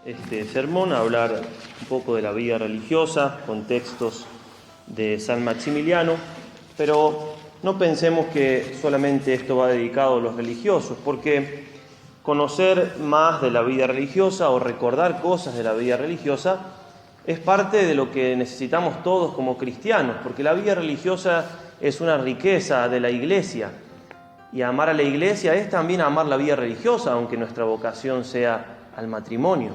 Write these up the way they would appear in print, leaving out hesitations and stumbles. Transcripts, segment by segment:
este sermón a hablar un poco de la vida religiosa con textos de San Maximiliano, pero no pensemos que solamente esto va dedicado a los religiosos, porque conocer más de la vida religiosa o recordar cosas de la vida religiosa es parte de lo que necesitamos todos como cristianos, porque la vida religiosa es una riqueza de la Iglesia, y amar a la Iglesia es también amar la vida religiosa, aunque nuestra vocación sea al matrimonio.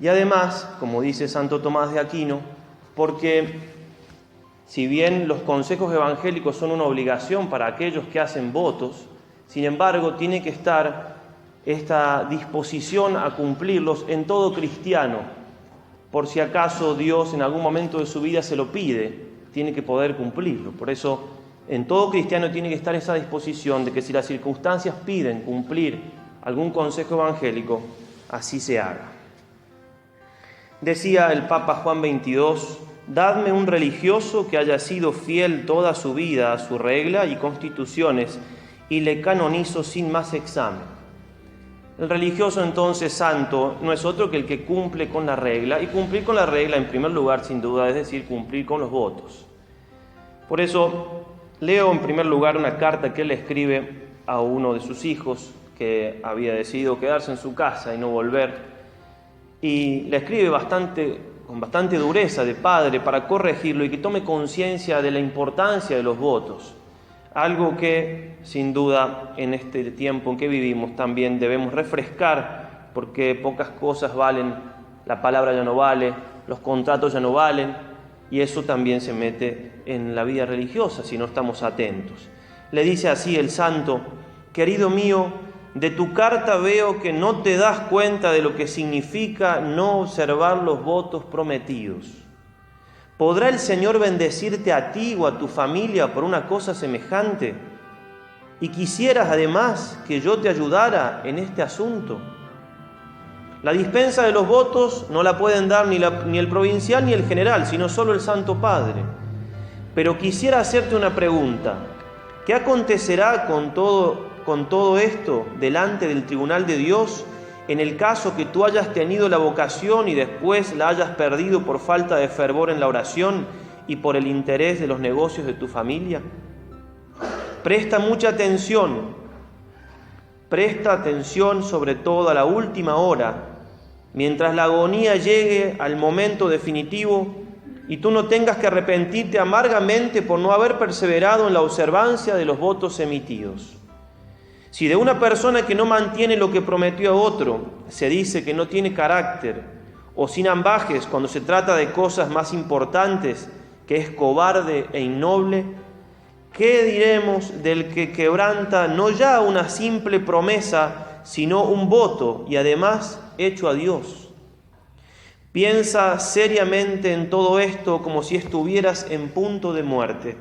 Y además, como dice Santo Tomás de Aquino, porque si bien los consejos evangélicos son una obligación para aquellos que hacen votos, sin embargo, tiene que estar esta disposición a cumplirlos en todo cristiano. Por si acaso Dios en algún momento de su vida se lo pide, tiene que poder cumplirlo. Por eso, en todo cristiano tiene que estar esa disposición de que si las circunstancias piden cumplir algún consejo evangélico, así se haga. Decía el Papa Juan XXII: «Dadme un religioso que haya sido fiel toda su vida a su regla y constituciones, y le canonizo sin más examen». El religioso entonces santo no es otro que el que cumple con la regla, y cumplir con la regla en primer lugar sin duda es decir cumplir con los votos. Por eso leo en primer lugar una carta que él escribe a uno de sus hijos que había decidido quedarse en su casa y no volver, y le escribe con bastante dureza de padre para corregirlo y que tome conciencia de la importancia de los votos, algo que sin duda en este tiempo en que vivimos también debemos refrescar, porque pocas cosas valen, la palabra ya no vale, los contratos ya no valen, y eso también se mete en la vida religiosa si no estamos atentos. Le dice así el santo: «Querido mío, de tu carta veo que no te das cuenta de lo que significa no observar los votos prometidos. ¿Podrá el Señor bendecirte a ti o a tu familia por una cosa semejante? ¿Y quisieras además que yo te ayudara en este asunto? La dispensa de los votos no la pueden dar ni el provincial ni el general, sino solo el Santo Padre. Pero quisiera hacerte una pregunta. ¿Qué acontecerá con todo esto delante del tribunal de Dios en el caso que tú hayas tenido la vocación y después la hayas perdido por falta de fervor en la oración y por el interés de los negocios de tu familia? Presta mucha atención, sobre todo a la última hora, mientras la agonía llegue al momento definitivo y tú no tengas que arrepentirte amargamente por no haber perseverado en la observancia de los votos emitidos. Si de una persona que no mantiene lo que prometió a otro se dice que no tiene carácter, o sin ambajes cuando se trata de cosas más importantes, que es cobarde e innoble, ¿qué diremos del que quebranta no ya una simple promesa, sino un voto, y además hecho a Dios? Piensa seriamente en todo esto como si estuvieras en punto de muerte.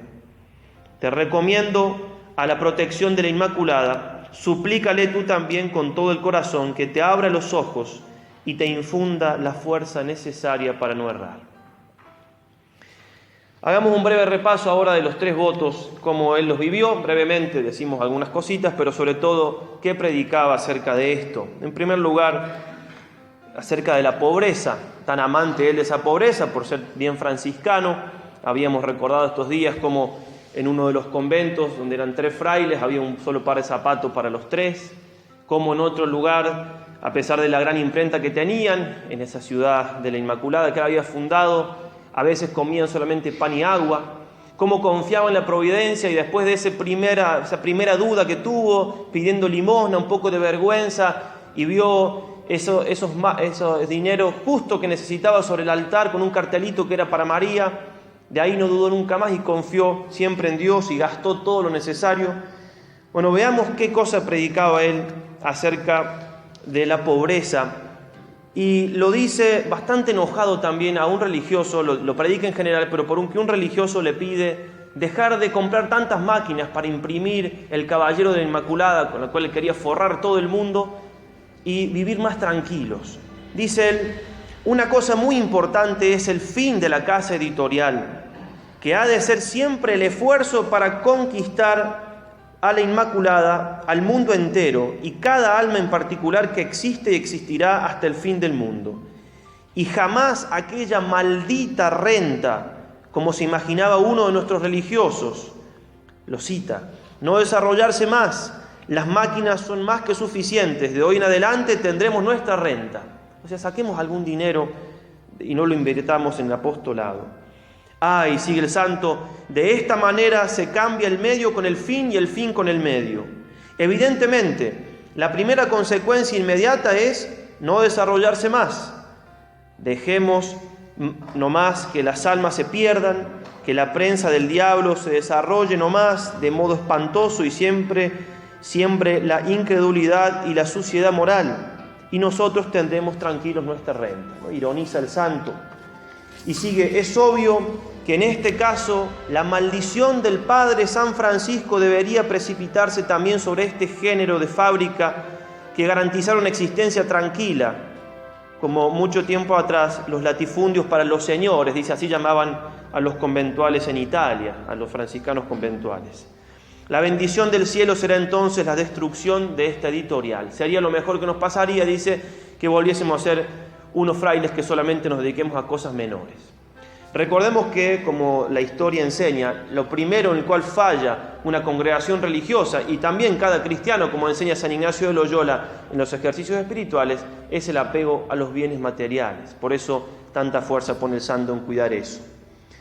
Te recomiendo a la protección de la Inmaculada. Suplícale tú también con todo el corazón que te abra los ojos y te infunda la fuerza necesaria para no errar». Hagamos un breve repaso ahora de los 3 votos, cómo él los vivió. Brevemente decimos algunas cositas, pero sobre todo, qué predicaba acerca de esto. En primer lugar, acerca de la pobreza, tan amante él de esa pobreza por ser bien franciscano. Habíamos recordado estos días cómo en uno de los conventos, donde eran 3 frailes, había un solo par de zapatos para los 3, como en otro lugar, a pesar de la gran imprenta que tenían en esa ciudad de la Inmaculada que él había fundado, a veces comían solamente pan y agua, cómo confiaba en la providencia y después de esa primera duda que tuvo, pidiendo limosna, un poco de vergüenza, y vio esos dineros justo que necesitaba sobre el altar con un cartelito que era para María. De ahí no dudó nunca más y confió siempre en Dios y gastó todo lo necesario. Bueno, veamos qué cosa predicaba él acerca de la pobreza. Y lo dice bastante enojado también a un religioso, lo predica en general, pero que un religioso le pide dejar de comprar tantas máquinas para imprimir el caballero de la Inmaculada, con la cual él quería forrar todo el mundo, y vivir más tranquilos. Dice él: «Una cosa muy importante es el fin de la casa editorial, que ha de ser siempre el esfuerzo para conquistar a la Inmaculada, al mundo entero y cada alma en particular que existe y existirá hasta el fin del mundo. Y jamás aquella maldita renta, como se imaginaba uno de nuestros religiosos, lo cita, no desarrollarse más, las máquinas son más que suficientes, de hoy en adelante tendremos nuestra renta. O sea, saquemos algún dinero y no lo invirtamos en el apostolado. Y sigue el santo, de esta manera se cambia el medio con el fin y el fin con el medio. Evidentemente, la primera consecuencia inmediata es no desarrollarse más. Dejemos no más que las almas se pierdan, que la prensa del diablo se desarrolle no más de modo espantoso y siempre la incredulidad y la suciedad moral, y nosotros tendremos tranquilos nuestra renta, ¿no? Ironiza el santo. Y sigue, es obvio que en este caso la maldición del Padre San Francisco debería precipitarse también sobre este género de fábrica que garantizaron una existencia tranquila, como mucho tiempo atrás los latifundios para los señores, dice, así llamaban a los conventuales en Italia, a los franciscanos conventuales. La bendición del cielo será entonces la destrucción de esta editorial. Sería lo mejor que nos pasaría, dice, que volviésemos a ser unos frailes que solamente nos dediquemos a cosas menores. Recordemos que, como la historia enseña, lo primero en el cual falla una congregación religiosa y también cada cristiano, como enseña San Ignacio de Loyola en los ejercicios espirituales, es el apego a los bienes materiales. Por eso tanta fuerza pone el santo en cuidar eso.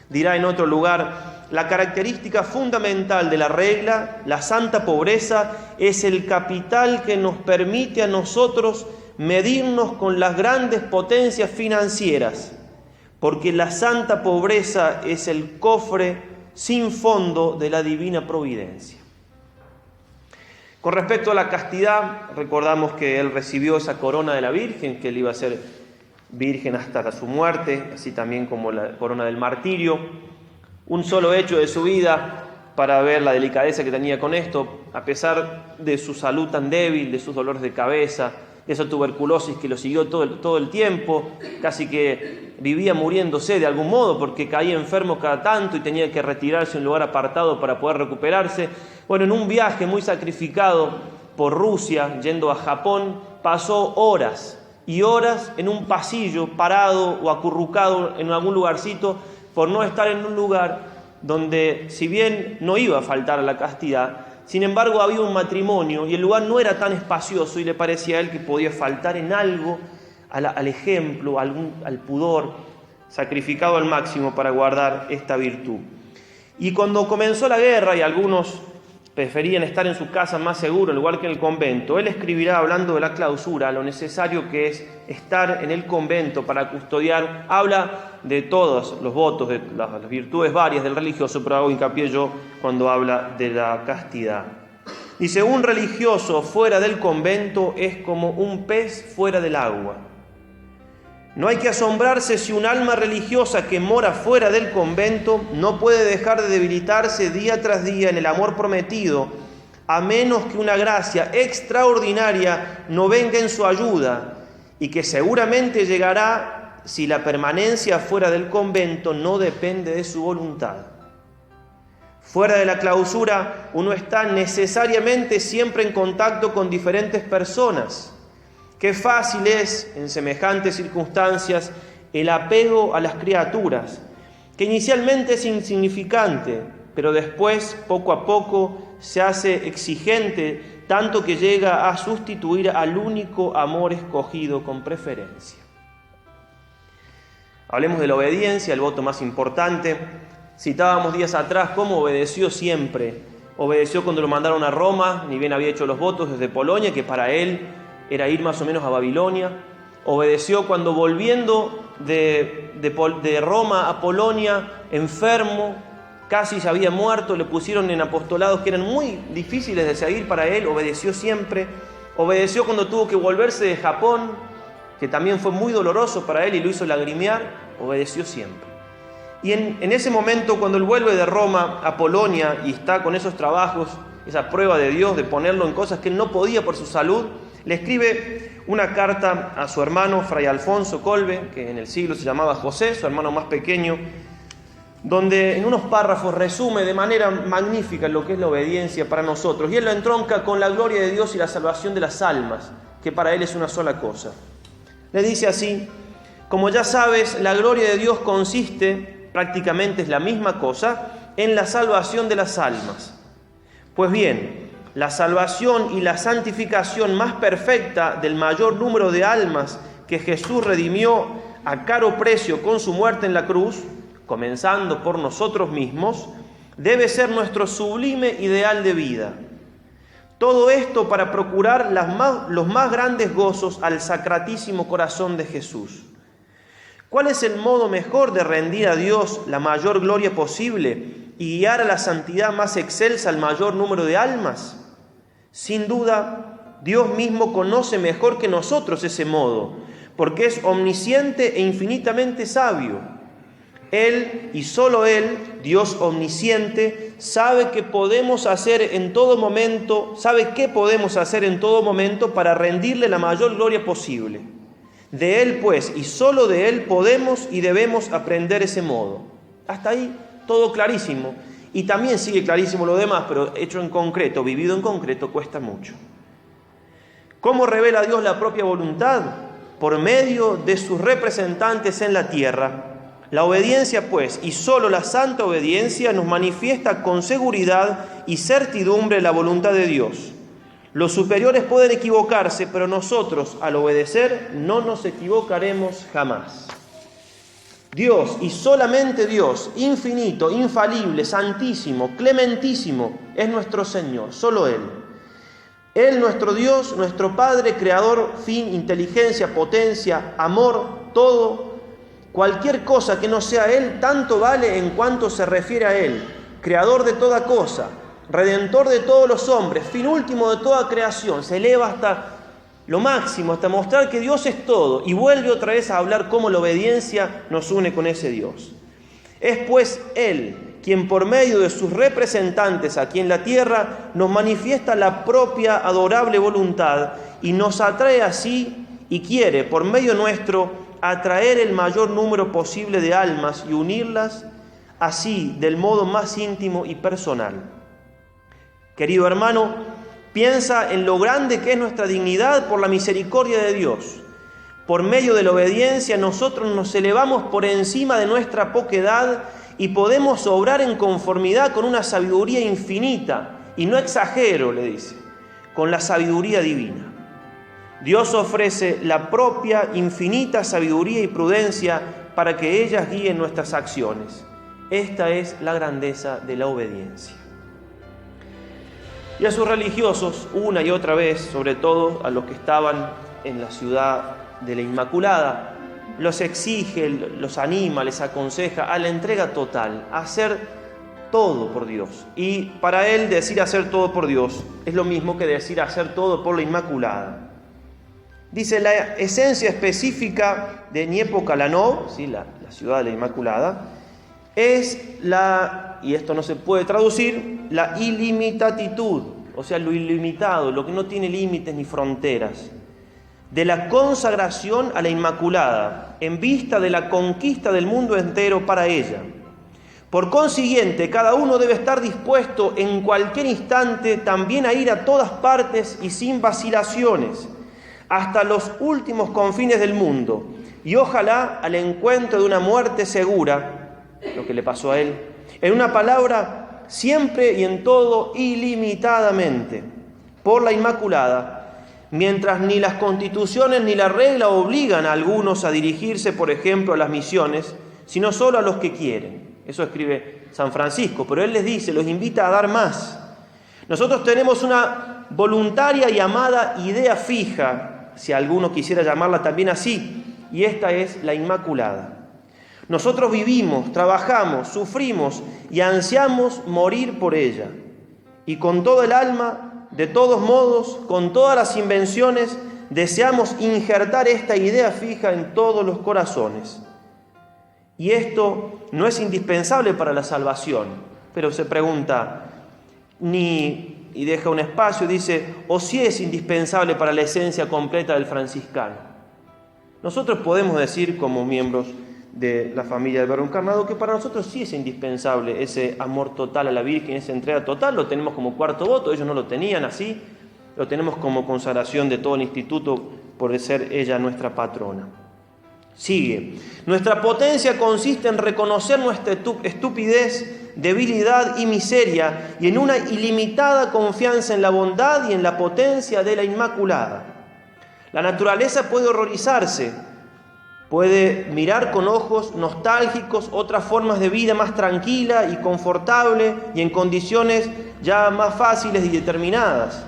Dirá en otro lugar, la característica fundamental de la regla, la santa pobreza, es el capital que nos permite a nosotros medirnos con las grandes potencias financieras, porque la santa pobreza es el cofre sin fondo de la divina providencia. Con respecto a la castidad, recordamos que él recibió esa corona de la Virgen, que él iba a ser virgen hasta su muerte, así también como la corona del martirio. Un solo hecho de su vida para ver la delicadeza que tenía con esto, a pesar de su salud tan débil, de sus dolores de cabeza, de esa tuberculosis que lo siguió todo el tiempo, casi que vivía muriéndose de algún modo porque caía enfermo cada tanto y tenía que retirarse a un lugar apartado para poder recuperarse. Bueno, en un viaje muy sacrificado por Rusia, yendo a Japón, pasó horas y horas en un pasillo, parado o acurrucado en algún lugarcito, por no estar en un lugar donde, si bien no iba a faltar a la castidad, sin embargo había un matrimonio y el lugar no era tan espacioso y le parecía a él que podía faltar en algo al ejemplo, al pudor, sacrificado al máximo para guardar esta virtud. Y cuando comenzó la guerra y algunos preferían estar en su casa más seguro, en lugar que en el convento, él escribirá, hablando de la clausura, lo necesario que es estar en el convento para custodiar. Habla de todos los votos, de las virtudes varias del religioso, pero hago hincapié yo cuando habla de la castidad. Dice, un religioso fuera del convento es como un pez fuera del agua. No hay que asombrarse si un alma religiosa que mora fuera del convento no puede dejar de debilitarse día tras día en el amor prometido, a menos que una gracia extraordinaria no venga en su ayuda, y que seguramente llegará si la permanencia fuera del convento no depende de su voluntad. Fuera de la clausura, uno está necesariamente siempre en contacto con diferentes personas. Qué fácil es, en semejantes circunstancias, el apego a las criaturas, que inicialmente es insignificante, pero después, poco a poco, se hace exigente, tanto que llega a sustituir al único amor escogido con preferencia. Hablemos de la obediencia, el voto más importante. Citábamos días atrás cómo obedeció siempre. Obedeció cuando lo mandaron a Roma, ni bien había hecho los votos desde Polonia, que para él era ir más o menos a Babilonia. Obedeció cuando volviendo de Roma a Polonia, enfermo, casi se había muerto, le pusieron en apostolados que eran muy difíciles de seguir para él, obedeció siempre. Obedeció cuando tuvo que volverse de Japón, que también fue muy doloroso para él y lo hizo lagrimear, obedeció siempre. Y en ese momento, cuando él vuelve de Roma a Polonia y está con esos trabajos, esa prueba de Dios de ponerlo en cosas que él no podía por su salud, le escribe una carta a su hermano, Fray Alfonso Colbe, que en el siglo se llamaba José, su hermano más pequeño, donde en unos párrafos resume de manera magnífica lo que es la obediencia para nosotros. Y él lo entronca con la gloria de Dios y la salvación de las almas, que para él es una sola cosa. Le dice así: como ya sabes, la gloria de Dios consiste, prácticamente es la misma cosa, en la salvación de las almas. Pues bien, la salvación y la santificación más perfecta del mayor número de almas que Jesús redimió a caro precio con su muerte en la cruz, comenzando por nosotros mismos, debe ser nuestro sublime ideal de vida. Todo esto para procurar los más grandes gozos al sacratísimo corazón de Jesús. ¿Cuál es el modo mejor de rendir a Dios la mayor gloria posible y guiar a la santidad más excelsa al mayor número de almas? Sin duda, Dios mismo conoce mejor que nosotros ese modo, porque es omnisciente e infinitamente sabio. Él, y solo Él, Dios omnisciente, sabe qué podemos hacer en todo momento para rendirle la mayor gloria posible. De Él, pues, y solo de Él podemos y debemos aprender ese modo. Hasta ahí todo clarísimo. Y también sigue clarísimo lo demás, pero hecho en concreto, vivido en concreto, cuesta mucho. ¿Cómo revela Dios la propia voluntad? Por medio de sus representantes en la tierra. La obediencia, pues, y solo la santa obediencia nos manifiesta con seguridad y certidumbre la voluntad de Dios. Los superiores pueden equivocarse, pero nosotros, al obedecer, no nos equivocaremos jamás. Dios, y solamente Dios, infinito, infalible, santísimo, clementísimo, es nuestro Señor, solo Él. Él, nuestro Dios, nuestro Padre, Creador, fin, inteligencia, potencia, amor, todo. Cualquier cosa que no sea Él, tanto vale en cuanto se refiere a Él, Creador de toda cosa, Redentor de todos los hombres, fin último de toda creación. Se eleva hasta lo máximo, hasta mostrar que Dios es todo, y vuelve otra vez a hablar cómo la obediencia nos une con ese Dios. Es pues Él quien por medio de sus representantes aquí en la tierra nos manifiesta la propia adorable voluntad y nos atrae así y quiere por medio nuestro atraer el mayor número posible de almas y unirlas así del modo más íntimo y personal. Querido hermano, piensa en lo grande que es nuestra dignidad por la misericordia de Dios. Por medio de la obediencia nosotros nos elevamos por encima de nuestra poquedad y podemos obrar en conformidad con una sabiduría infinita, y no exagero, le dice, con la sabiduría divina. Dios ofrece la propia infinita sabiduría y prudencia para que ellas guíen nuestras acciones. Esta es la grandeza de la obediencia. Y a sus religiosos, una y otra vez, sobre todo a los que estaban en la ciudad de la Inmaculada, los exige, los anima, les aconseja a la entrega total, a hacer todo por Dios. Y para él decir hacer todo por Dios es lo mismo que decir hacer todo por la Inmaculada. Dice, la esencia específica de Niepocalanó, ¿sí? la ciudad de la Inmaculada, es y esto no se puede traducir, la ilimitatitud, o sea, lo ilimitado, lo que no tiene límites ni fronteras, de la consagración a la Inmaculada, en vista de la conquista del mundo entero para ella. Por consiguiente, cada uno debe estar dispuesto en cualquier instante también a ir a todas partes y sin vacilaciones, hasta los últimos confines del mundo, y ojalá al encuentro de una muerte segura, lo que le pasó a él, en una palabra, siempre y en todo ilimitadamente, por la Inmaculada, mientras ni las constituciones ni la regla obligan a algunos a dirigirse, por ejemplo, a las misiones, sino solo a los que quieren. Eso escribe San Francisco, pero él les dice, los invita a dar más. Nosotros tenemos una voluntaria y amada idea fija, si alguno quisiera llamarla también así, y esta es la Inmaculada. Nosotros vivimos, trabajamos, sufrimos y ansiamos morir por ella. Y con todo el alma, de todos modos, con todas las invenciones, deseamos injertar esta idea fija en todos los corazones. Y esto no es indispensable para la salvación, pero se pregunta, y deja un espacio, dice, o si es indispensable para la esencia completa del franciscano. Nosotros podemos decir como miembros de la familia del Verbo encarnado, que para nosotros sí es indispensable ese amor total a la Virgen, esa entrega total. Lo tenemos como cuarto voto, ellos no lo tenían así, lo tenemos como consagración de todo el instituto por ser ella nuestra patrona. Sigue: nuestra potencia consiste en reconocer nuestra estupidez, debilidad y miseria, y en una ilimitada confianza en la bondad y en la potencia de la Inmaculada. La naturaleza puede horrorizarse, puede mirar con ojos nostálgicos otras formas de vida más tranquila y confortable y en condiciones ya más fáciles y determinadas.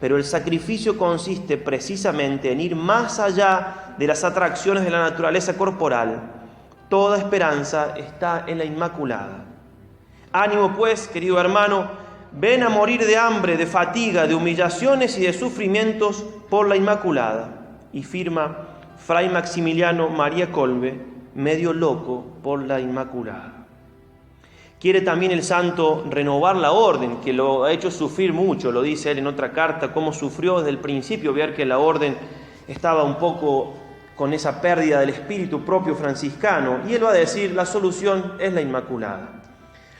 Pero el sacrificio consiste precisamente en ir más allá de las atracciones de la naturaleza corporal. Toda esperanza está en la Inmaculada. Ánimo pues, querido hermano, ven a morir de hambre, de fatiga, de humillaciones y de sufrimientos por la Inmaculada. Y firma Fray Maximiliano María Kolbe, medio loco por la Inmaculada. Quiere también el santo renovar la orden, que lo ha hecho sufrir mucho, lo dice él en otra carta, cómo sufrió desde el principio, ver que la orden estaba un poco con esa pérdida del espíritu propio franciscano, y él va a decir, la solución es la Inmaculada.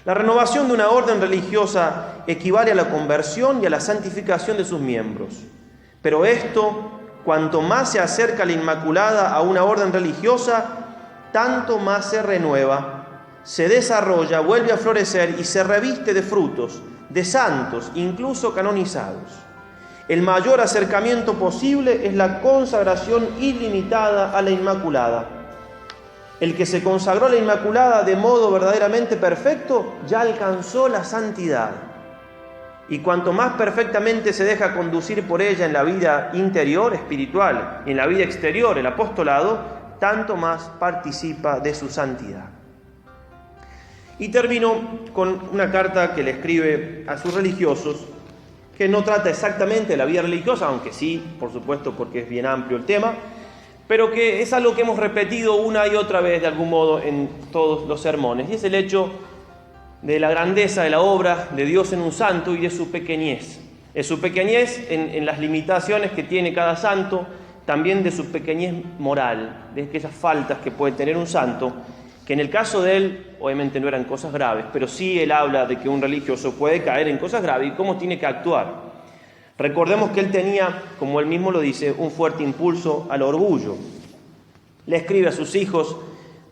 La renovación de una orden religiosa equivale a la conversión y a la santificación de sus miembros. Pero esto, cuanto más se acerca la Inmaculada a una orden religiosa, tanto más se renueva, se desarrolla, vuelve a florecer y se reviste de frutos, de santos, incluso canonizados. El mayor acercamiento posible es la consagración ilimitada a la Inmaculada. El que se consagró a la Inmaculada de modo verdaderamente perfecto ya alcanzó la santidad. Y cuanto más perfectamente se deja conducir por ella en la vida interior, espiritual, y en la vida exterior, el apostolado, tanto más participa de su santidad. Y termino con una carta que le escribe a sus religiosos, que no trata exactamente de la vida religiosa, aunque sí, por supuesto, porque es bien amplio el tema, pero que es algo que hemos repetido una y otra vez de algún modo en todos los sermones, y es el hecho de la grandeza de la obra de Dios en un santo y de su pequeñez. De su pequeñez en las limitaciones que tiene cada santo, también de su pequeñez moral, de aquellas faltas que puede tener un santo, que en el caso de él, obviamente no eran cosas graves, pero sí él habla de que un religioso puede caer en cosas graves y cómo tiene que actuar. Recordemos que él tenía, como él mismo lo dice, un fuerte impulso al orgullo. Le escribe a sus hijos: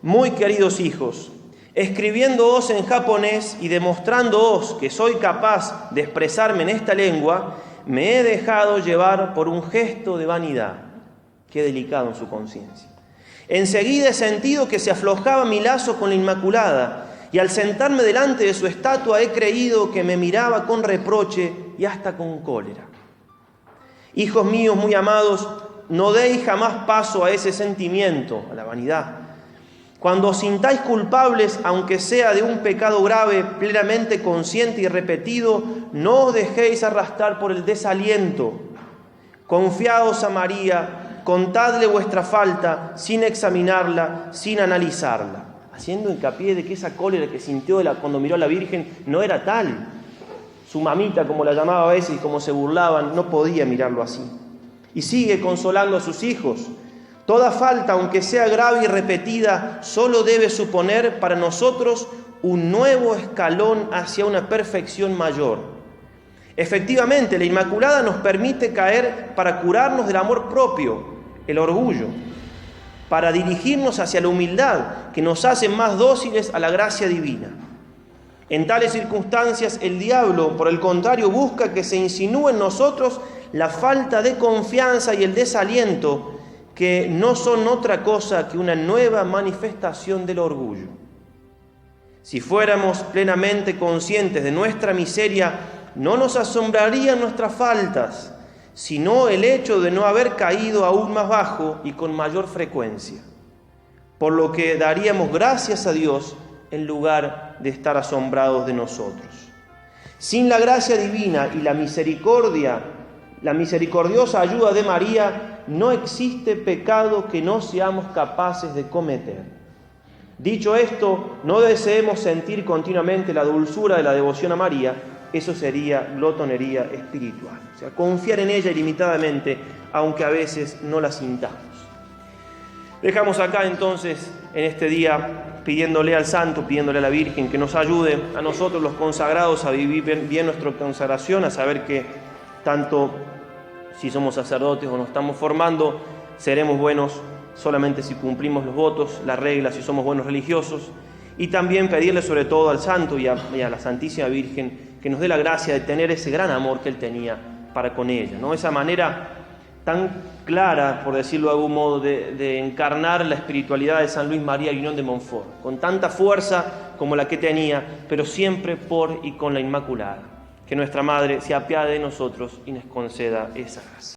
muy queridos hijos, escribiéndoos en japonés y demostrándoos que soy capaz de expresarme en esta lengua, me he dejado llevar por un gesto de vanidad. Qué delicado en su conciencia. Enseguida he sentido que se aflojaba mi lazo con la Inmaculada, y al sentarme delante de su estatua he creído que me miraba con reproche y hasta con cólera. Hijos míos muy amados, no deis jamás paso a ese sentimiento, a la vanidad. Cuando os sintáis culpables, aunque sea de un pecado grave, plenamente consciente y repetido, no os dejéis arrastrar por el desaliento. Confiaos a María, contadle vuestra falta sin examinarla, sin analizarla. Haciendo hincapié de que esa cólera que sintió cuando miró a la Virgen no era tal. Su mamita, como la llamaba a veces y como se burlaban, no podía mirarlo así. Y sigue consolando a sus hijos. Toda falta, aunque sea grave y repetida, solo debe suponer para nosotros un nuevo escalón hacia una perfección mayor. Efectivamente, la Inmaculada nos permite caer para curarnos del amor propio, el orgullo, para dirigirnos hacia la humildad, que nos hace más dóciles a la gracia divina. En tales circunstancias, el diablo, por el contrario, busca que se insinúe en nosotros la falta de confianza y el desaliento, que no son otra cosa que una nueva manifestación del orgullo. Si fuéramos plenamente conscientes de nuestra miseria, no nos asombrarían nuestras faltas, sino el hecho de no haber caído aún más bajo y con mayor frecuencia. Por lo que daríamos gracias a Dios en lugar de estar asombrados de nosotros. Sin la gracia divina y la misericordiosa ayuda de María, no existe pecado que no seamos capaces de cometer. Dicho esto, no deseemos sentir continuamente la dulzura de la devoción a María. Eso sería glotonería espiritual. O sea, confiar en ella ilimitadamente, aunque a veces no la sintamos. Dejamos acá entonces en este día pidiéndole al Santo, pidiéndole a la Virgen que nos ayude a nosotros los consagrados a vivir bien nuestra consagración, a saber que tanto si somos sacerdotes o nos estamos formando, seremos buenos solamente si cumplimos los votos, las reglas, si somos buenos religiosos. Y también pedirle sobre todo al Santo y a la Santísima Virgen que nos dé la gracia de tener ese gran amor que Él tenía para con ella, ¿no? Esa manera tan clara, por decirlo de algún modo, de encarnar la espiritualidad de San Luis María Griñón de Montfort, con tanta fuerza como la que tenía, pero siempre por y con la Inmaculada. Que nuestra Madre se apiade de nosotros y nos conceda esa gracia.